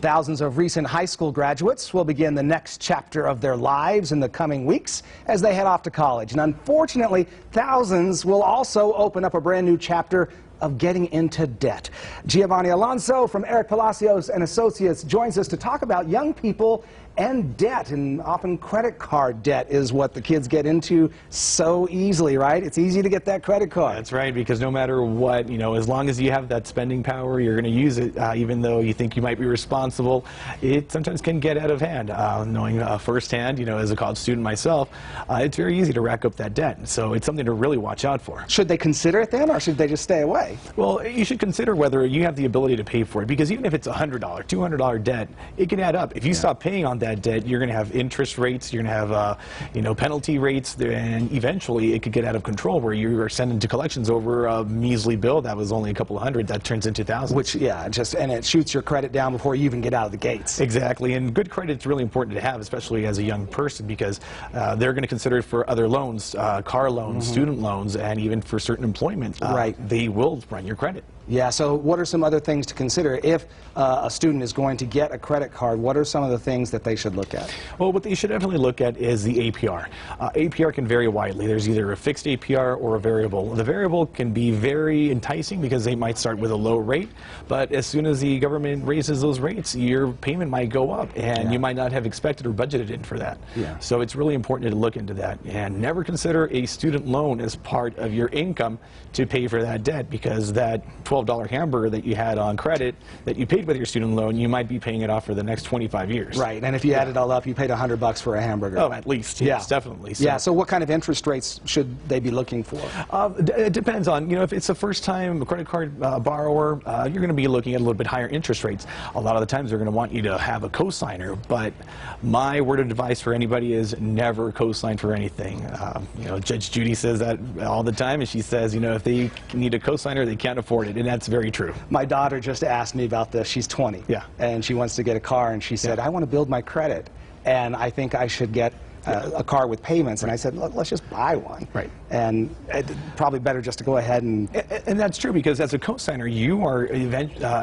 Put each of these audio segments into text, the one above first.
Thousands of recent high school graduates will begin the next chapter of their lives in the coming weeks as they head off to college. And unfortunately, thousands will also open up a brand new chapter of getting into debt. Giovanni Alonso from Eric Palacios and Associates joins us to talk about young people and debt, and often credit card debt is what the kids get into so easily, right? It's easy to get that credit card. That's right, because no matter what, as long as you have that spending power, you're going to use it, even though you think you might be responsible. It sometimes can get out of hand. Knowing firsthand, as a college student myself, it's very easy to rack up that debt. So it's something to really watch out for. Should they consider it then, or should they just stay away? Well, you should consider whether you have the ability to pay for it, because even if it's $100, $200 debt, it can add up. If you stop paying on that debt, you're going to have interest rates, you're going to have penalty rates, and eventually it could get out of control where you are sending to collections over a measly bill that was only a couple of hundred that turns into thousands. Which, and it shoots your credit down before you even get out of the gates. Exactly, and good credit is really important to have, especially as a young person, because they're going to consider it for other loans, car loans, student loans, and even for certain employment. They will run your credit. Yeah, so what are some other things to consider if a student is going to get a credit card? What are some of the things that they should look at? Well, what they should definitely look at is the APR. APR can vary widely. There's either a fixed APR or a variable. The variable can be very enticing because they might start with a low rate, but as soon as the government raises those rates, your payment might go up, and you might not have expected or budgeted in for that. So it's really important to look into that, and never consider a student loan as part of your income to pay for that debt, because that $12 hamburger that you had on credit that you paid with your student loan, you might be paying it off for the next 25 years. Right, and if you add it all up, you paid $100 for a hamburger. Oh, at least, yes, definitely. So. Yeah, so what kind of interest rates should they be looking for? It depends on, if it's a first-time credit card borrower, you're going to be looking at a little bit higher interest rates. A lot of the times they're going to want you to have a cosigner, but my word of advice for anybody is never cosign for anything. Judge Judy says that all the time, and she says, if they need a cosigner, they can't afford it, and that's very true. My daughter just asked me about this. She's 20, and she wants to get a car, and she said, I want to build my credit, and I think I should get a car with payments. And I said, look, let's just buy one. Right. And probably better just to go ahead and... And that's true, because as a cosigner, you are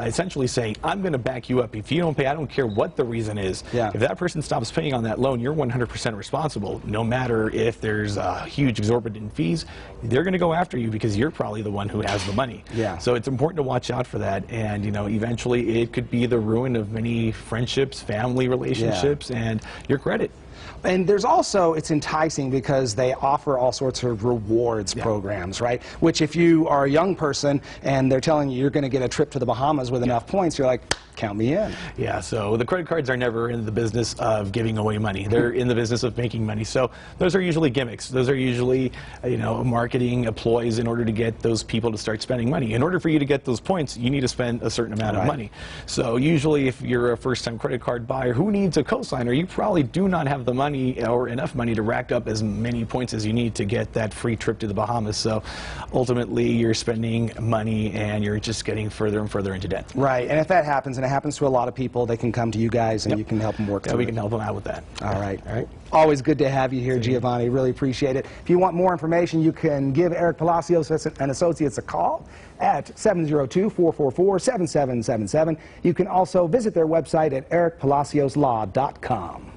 essentially saying, I'm going to back you up. If you don't pay, I don't care what the reason is. If that person stops paying on that loan, you're 100% responsible. No matter if there's huge exorbitant fees, they're going to go after you because you're probably the one who has the money. So it's important to watch out for that. And, eventually it could be the ruin of many friendships, family relationships, and your credit. And there's also, it's enticing because they offer all sorts of rewards programs, right? Which if you are a young person and they're telling you you're going to get a trip to the Bahamas with enough points, you're like, count me in. Yeah, so the credit cards are never in the business of giving away money. They're in the business of making money. So those are usually gimmicks. Those are usually, marketing ploys in order to get those people to start spending money. In order for you to get those points, you need to spend a certain amount of money. So usually if you're a first-time credit card buyer who needs a cosigner, you probably do not have the money or enough money to rack up as many points as you need to get that free trip to the Bahamas. So ultimately you're spending money and you're just getting further and further into debt. Right, and if that happens, and it happens to a lot of people, they can come to you guys and you can help them work through it. We can help them out with that. All right. Always good to have you here, Giovanni. Really appreciate it. If you want more information, you can give Eric Palacios and Associates a call at 702-444-7777. You can also visit their website at ericpalacioslaw.com.